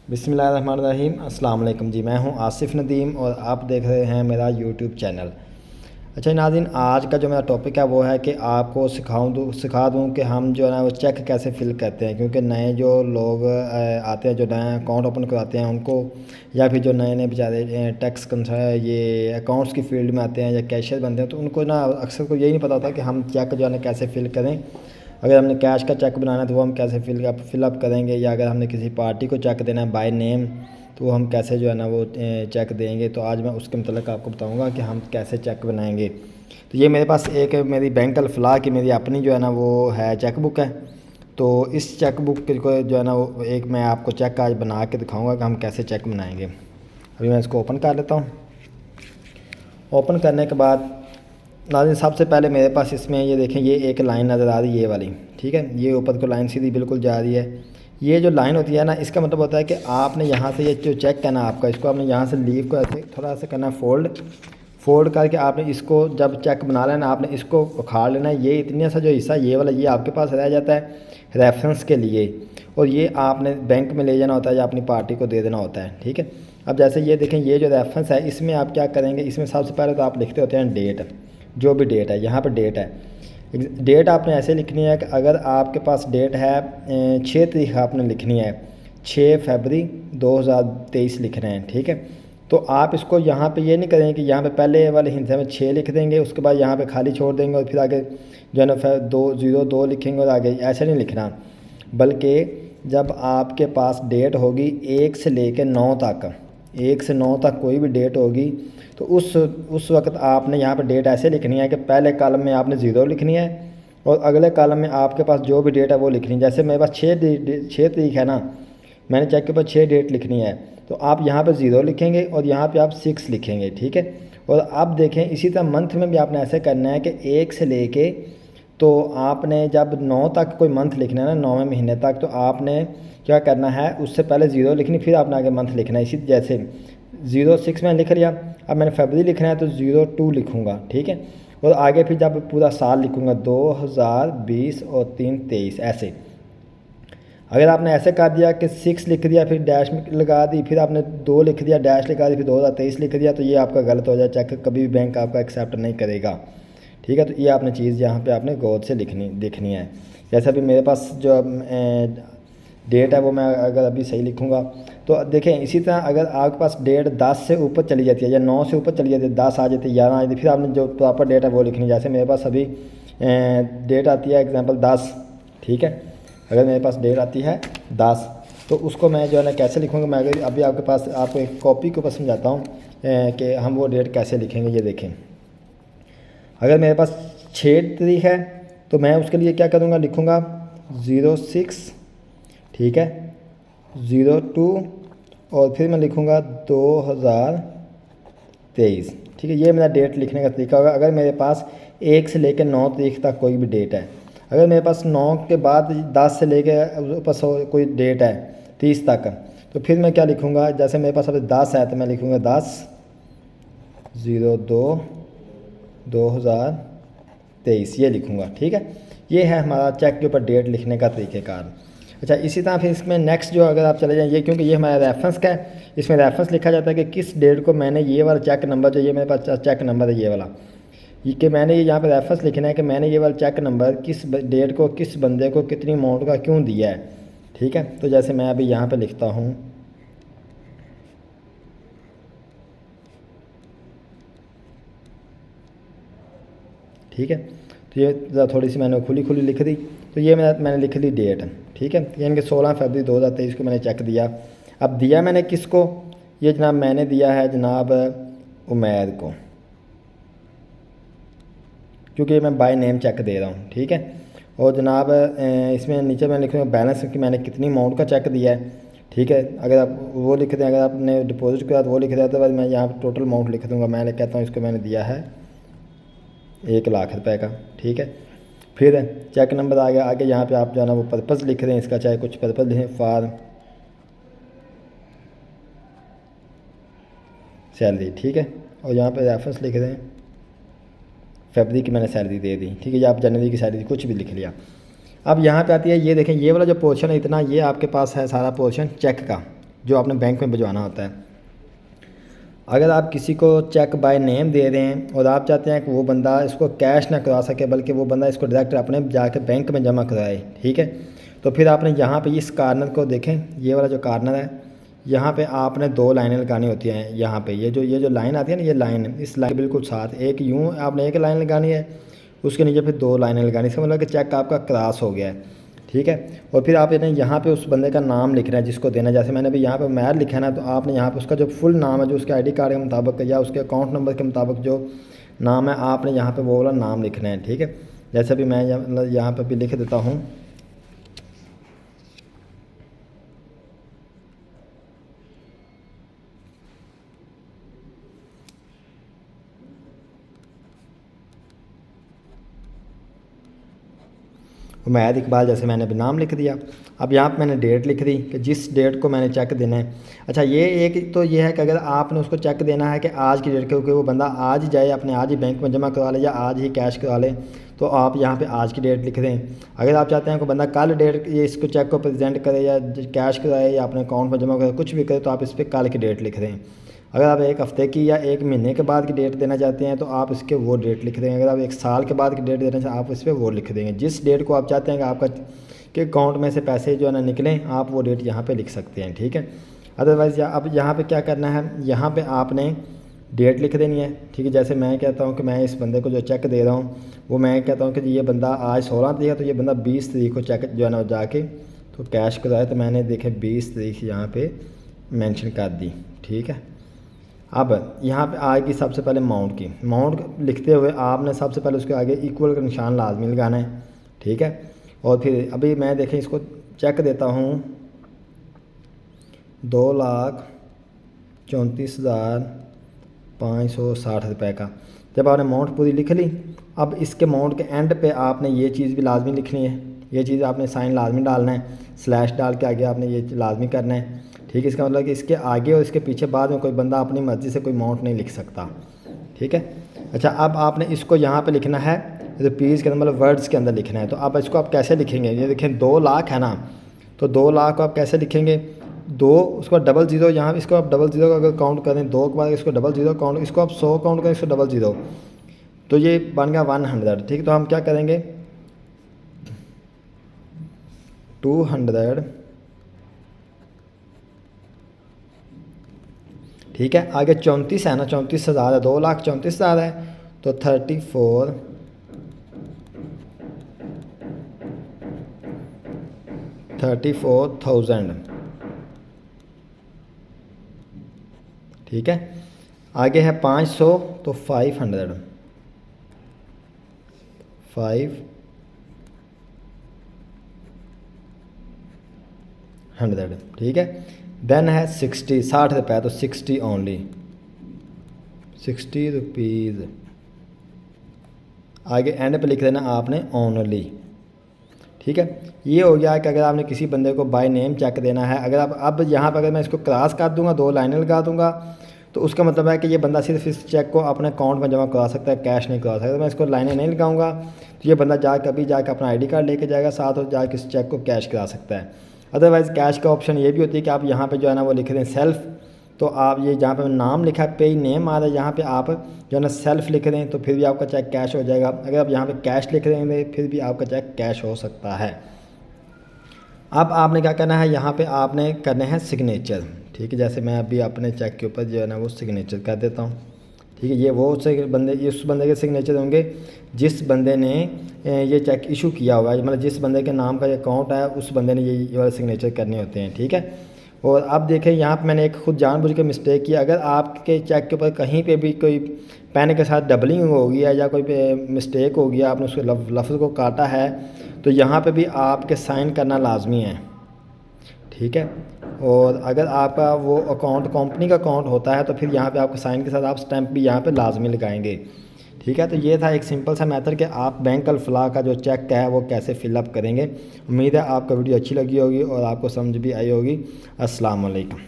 बिस्मिल्लाहिर्रहमानिर्रहीम। अस्सलाम वालेकुम जी, मैं हूं आसिफ़ नदीम और आप देख रहे हैं मेरा यूट्यूब चैनल। अच्छा नाज़रीन, आज का जो मेरा टॉपिक है वो है कि आपको सिखा दूं कि हम जो है ना वो चेक कैसे फ़िल करते हैं, क्योंकि नए जो लोग आते हैं, जो नया अकाउंट ओपन कराते हैं उनको, या फिर जो नए नए बेचारे टैक्स ये अकाउंट्स की फ़ील्ड में आते हैं या कैशियर बनते हैं, तो उनको ना अक्सर को यही नहीं पता होता कि हम चेक जो है ना कैसे फ़िल करें। अगर हमने कैश का चेक बनाना है तो वो हम कैसे फिलअप करेंगे, या अगर हमने किसी पार्टी को चेक देना है बाय नेम तो वो हम कैसे जो है ना वो चेक देंगे। तो आज मैं उसके मतलब आपको बताऊंगा कि हम कैसे चेक बनाएंगे। तो ये मेरे पास एक मेरी बैंक अल-फलाह की मेरी अपनी जो है ना वो है चेक बुक है। तो इस चेक बुक को जो है ना वो एक मैं आपको चेक आज बना के दिखाऊँगा कि हम कैसे चेक बनाएँगे। अभी मैं इसको ओपन कर लेता हूँ। ओपन करने के बाद नाज़रीन सबसे पहले मेरे पास इसमें ये देखें, ये एक लाइन नज़र आ रही है, ये वाली, ठीक है। ये ऊपर को लाइन सीधी बिल्कुल जा रही है। ये जो लाइन होती है ना, इसका मतलब होता है कि आपने यहाँ से ये जो चेक करना आपका, इसको आपने यहाँ से लीव को ऐसे थोड़ा सा करना फोल्ड करके आपने इसको जब चेक बना लेना, आपने इसको उखाड़ लेना है। ये इतने सा जो हिस्सा ये वाला ये आपके पास रह जाता है रेफरेंस के लिए, और ये आपने बैंक में ले जाना होता है या अपनी पार्टी को दे देना होता है, ठीक है। अब जैसे ये देखें, ये जो रेफरेंस है इसमें आप क्या करेंगे, इसमें सबसे पहले तो आप लिखते होते हैं डेट, जो भी डेट है, यहाँ पर डेट है। डेट आपने ऐसे लिखनी है कि अगर आपके पास डेट है 6 तारीख आपने लिखनी है, 6 फरवरी 2023 लिख रहे हैं, ठीक है। तो आप इसको यहाँ पे ये नहीं करेंगे कि यहाँ पे पहले वाले हिस्से में 6 लिख देंगे, उसके बाद यहाँ पे खाली छोड़ देंगे और फिर आगे जो है ना 2 लिखेंगे और आगे, ऐसे नहीं लिखना। बल्कि जब आपके पास डेट होगी 1 से लेकर 9 तक, 1 से 9 तक कोई भी डेट होगी, तो उस वक्त आपने यहाँ पर डेट ऐसे लिखनी है कि पहले कॉलम में आपने 0 लिखनी है और अगले कॉलम में आपके पास जो भी डेट है वो लिखनी है। जैसे मेरे पास 6 तारीख है ना, मैंने चेक के ऊपर 6 डेट लिखनी है, तो आप यहाँ पर 0 लिखेंगे और यहाँ पे आप 6 लिखेंगे, ठीक है। और अब देखें इसी तरह मंथ में भी आपने ऐसे करना है कि 1 से लेके, तो आपने जब 9 तक कोई मंथ लिखना है ना, 9वें महीने तक, तो आपने क्या करना है, उससे पहले 0 लिखनी, फिर आपने आगे मंथ लिखना है। इसी जैसे 06 मैंने लिख लिया, अब मैंने फरवरी लिखना है तो 02 लिखूँगा, ठीक है। और आगे फिर जब पूरा साल लिखूँगा 2020 और 3 23 ऐसे। अगर आपने ऐसे कर दिया कि 6 लिख दिया फिर डैश लगा दी, फिर आपने 2 लिख दिया डैश लगा दी, फिर 2023 लिख दिया, तो ये आपका गलत हो जाए, चेक कभी भी बैंक आपका एक्सेप्ट नहीं करेगा, ठीक है। तो ये आपने चीज़ यहाँ पे आपने गौर से देखनी है। जैसे अभी मेरे पास जो डेट है वो मैं अगर अभी सही लिखूँगा तो देखें, इसी तरह अगर आपके पास डेट 10 से ऊपर चली जाती है या 9 से ऊपर चली जाती है, 10 आ जाती है, 11 आ जाती है, फिर आपने जो प्रॉपर डेट है वो लिखनी है। जैसे मेरे पास अभी डेट आती है एग्जांपल 10, ठीक है। अगर मेरे पास डेट आती है 10, तो उसको मैं जो है ना कैसे लिखूँगा, मैं अगर अभी आपके पास आपको एक कॉपी के ऊपर समझाता हूँ कि हम वो डेट कैसे लिखेंगे। ये देखें, अगर मेरे पास 6 तारीख है तो मैं उसके लिए क्या करूँगा, लिखूँगा 06, ठीक है, 02 और फिर मैं लिखूँगा 2023, ठीक है। ये मेरा डेट लिखने का तरीका होगा। अगर मेरे पास 1 से लेकर 9 तारीख तक कोई भी डेट है, अगर मेरे पास 9 के बाद 10 से लेकर ऊपर कोई डेट है 30 तक, तो फिर मैं क्या लिखूँगा, जैसे मेरे पास अभी 10 है तो मैं लिखूँगा 10/02/2023 ये लिखूँगा, ठीक है। ये है हमारा चेक के ऊपर डेट लिखने का तरीक़ेकार। अच्छा, इसी तरह फिर इसमें नेक्स्ट जो अगर आप चले जाएँ, ये क्योंकि ये हमारा रेफरेंस का है, इसमें रेफरेंस लिखा जाता है कि किस डेट को मैंने ये वाला चेक नंबर, जो ये मेरे पास चेक नंबर है ये वाला, ये कि मैंने ये यहाँ पे रेफरेंस लिखना है कि मैंने ये वाला चेक नंबर किस डेट को किस बंदे को कितनी अमाउंट का क्यों दिया है, ठीक है। तो जैसे मैं अभी यहाँ पे लिखता हूँ, ठीक है। तो ये थोड़ी सी मैंने खुली लिख दी, तो ये मैंने लिख ली डेट, ठीक है। यानी कि 16 फरवरी 2023 को मैंने चेक दिया। अब दिया मैंने किसको, ये जनाब मैंने दिया है जनाब उमैद को, क्योंकि मैं बाय नेम चेक दे रहा हूँ, ठीक है। और जनाब इसमें नीचे मैं लिखूँगा बैलेंस कि मैंने कितनी अमाउंट का चेक दिया है, ठीक है। अगर आप वो लिख दें, अगर आपने डिपॉजिट के बाद वो लिख दिया तो मैं यहाँ पर टोटल अमाउंट लिख दूँगा। मैं कहता हूँ इसको मैंने दिया है 1 लाख रुपए का, ठीक है। फिर चेक नंबर आ गया, आगे यहाँ पे आप जो है ना वो पर्पज़ लिख दें इसका, चाहे कुछ पर्पज़ लिखें, फॉर सैलरी, ठीक है। और यहाँ पे रेफरेंस लिख दें फरवरी की मैंने सैलरी दे दी, ठीक है, या आप जनवरी की सैलरी कुछ भी लिख लिया। अब यहाँ पे आती है, ये देखें ये वाला जो पोर्शन है इतना, ये आपके पास है सारा पोर्शन चेक का, जो आपने बैंक में भिजवाना होता है। अगर आप किसी को चेक बाय नेम दे रहे हैं और आप चाहते हैं कि वो बंदा इसको कैश ना करवा सके, बल्कि वो बंदा इसको डायरेक्ट अपने जाके बैंक में जमा कराए, ठीक है, तो फिर आपने यहाँ पे इस कार्नर को देखें, ये वाला जो कार्नर है, यहाँ पे आपने 2 लाइनें लगानी होती हैं। यहाँ पे ये जो लाइन आती है ना, ये लाइन, इस लाइन के बिल्कुल साथ एक यूँ आपने एक लाइन लगानी है, उसके नीचे फिर 2 लाइनें लगानी। इसका मतलब कि चेक आपका क्रॉस हो गया है, ठीक है। और फिर आप यहाँ पे उस बंदे का नाम लिखना है जिसको देना है। जैसे मैंने भी यहाँ पे मैर लिखा है ना, तो आपने यहाँ पे उसका जो फुल नाम है, जो उसके आईडी कार्ड के मुताबिक या उसके अकाउंट नंबर के मुताबिक जो नाम है, आपने यहाँ पे वो वाला नाम लिखना है, ठीक है। जैसे भी मैं यहाँ पे भी लिख देता हूँ, उमैद इकबाल, जैसे मैंने भी नाम लिख दिया। अब यहाँ पर मैंने डेट लिख दी कि जिस डेट को मैंने चेक देना है। अच्छा, ये एक तो ये है कि अगर आपने उसको चेक देना है कि आज की डेट, क्योंकि वो बंदा आज ही जाए अपने आज ही बैंक में जमा करवा ले या आज ही कैश करवा ले, तो आप यहाँ पे आज की डेट लिख दें। अगर आप चाहते हैं कि बंदा कल डेट ये इसको चेक को प्रेजेंट करे या कैश कराए या अपने अकाउंट में जमा करे, कुछ भी करे, तो आप इस पर कल की डेट लिख दें। अगर आप 1 हफ़्ते की या 1 महीने के बाद की डेट देना चाहते हैं तो आप इसके वो डेट लिख देंगे। अगर आप 1 साल के बाद की डेट देना चाहते हैं, आप इस पर वो लिख देंगे। जिस डेट को आप चाहते हैं कि आपका के अकाउंट में से पैसे जो है ना निकलें, आप वो डेट यहाँ पे लिख सकते हैं, ठीक है। अदरवाइज़ अब यहाँ पे क्या करना है, यहाँ पे आपने डेट लिख देनी है, ठीक है। जैसे मैं कहता हूँ कि मैं इस बंदे को जो चेक दे रहा हूँ, वो मैं कहता हूँ कि ये बंदा आज 16 तारीख है, तो ये बंदा 20 तारीख को चेक जो है ना जाके तो कैश कराए, तो मैंने देखे 20 तारीख यहाँ पर मैंशन कर दी, ठीक है। अब यहाँ पे आएगी सबसे पहले माउंट लिखते हुए आपने सबसे पहले उसके आगे इक्वल का निशान लाजमी लगाना है, ठीक है। और फिर अभी मैं देखें इसको चेक देता हूँ 2,34,560 रुपये का। जब आपने अमाउंट पूरी लिख ली, अब इसके अमाउंट के एंड पे आपने ये चीज़ भी लाजमी लिखनी है, ये चीज़ आपने साइन लाजमी डालना है, स्लैश डाल के आगे आपने ये लाजमी करना है, ठीक है। इसका मतलब कि इसके आगे और इसके पीछे बाद में कोई बंदा अपनी मर्ज़ी से कोई अमाउंट नहीं लिख सकता, ठीक है। अच्छा, अब आपने इसको यहाँ पे लिखना है रुपीज़ के अंदर, मतलब वर्ड्स के अंदर लिखना है। तो अब इसको आप कैसे लिखेंगे, ये देखें 2 लाख है ना, तो 2 लाख को आप कैसे लिखेंगे, 2 उसको डबल ज़ीरो, यहाँ इसको आप डबल ज़ीरो अगर काउंट करें, 2 के बाद इसको डबल ज़ीरो काउंट, इसको आप 100 काउंट करें, इसको डबल ज़ीरो, तो ये बन गया 100, ठीक। तो हम क्या करेंगे 200, ठीक है। आगे 34 है ना, 34,000 है, 2,34,000 है, तो 34,000, ठीक है। आगे है 500, तो 500, ठीक है। देन है 60 रुपये, तो 60 ओनली, 60 रुपीज़। आगे एंड पे लिख देना आपने ओनली, ठीक है। ये हो गया कि अगर आपने किसी बंदे को बाय नेम चेक देना है, अगर आप अब यहाँ पर अगर मैं इसको क्रॉस कर दूंगा, 2 लाइनें लगा दूंगा, तो उसका मतलब है कि ये बंदा सिर्फ इस चेक को अपने अकाउंट में जमा करा सकता है, कैश नहीं करा सकता। मैं इसको लाइनें नहीं लगाऊंगा तो ये बंदा कभी जाकर अपना आईडी कार्ड लेके जाएगा साथ, और जाकर इस चेक को कैश करा सकता है। अदरवाइज़ कैश का ऑप्शन ये भी होती है कि आप यहाँ पे जो है ना वो लिख दें सेल्फ, तो आप ये जहाँ पे नाम लिखा है पे नेम आ रहा है, यहाँ पे आप जो है ना सेल्फ लिख दें, तो फिर भी आपका चेक कैश हो जाएगा। अगर आप यहाँ पे कैश लिख देंगे फिर भी आपका चेक कैश हो सकता है। अब आपने क्या करना है, यहाँ पे आपने करने हैं सिग्नेचर, ठीक है। जैसे मैं अभी अपने चेक के ऊपर जो है ना वो सिग्नेचर कर देता हूँ, ठीक है। ये वो उस बंदे के सिग्नेचर होंगे जिस बंदे ने ये चेक इशू किया हुआ है, मतलब जिस बंदे के नाम का ये अकाउंट है उस बंदे ने ये वाले सिग्नेचर करने होते हैं, ठीक है। और अब देखें यहाँ पे मैंने एक खुद जानबूझ के मिस्टेक की। अगर आपके चेक के ऊपर कहीं पे भी कोई पेन के साथ डबलिंग हो गया या कोई मिस्टेक हो गया, आपने उसके लफ्ज़ को काटा है, तो यहाँ पे भी आपके साइन करना लाजमी है, ठीक है। और अगर आपका वो अकाउंट कंपनी का अकाउंट होता है तो फिर यहाँ पे आपके साइन के साथ आप स्टैंप भी यहाँ पे लाजमी लगाएंगे, ठीक है। तो ये था एक सिंपल सा मेथड कि आप बैंक अल-फलाह का जो चेक है वो कैसे फिलअप करेंगे। उम्मीद है आपका वीडियो अच्छी लगी होगी और आपको समझ भी आई होगी। अस्सलाम वालेकुम।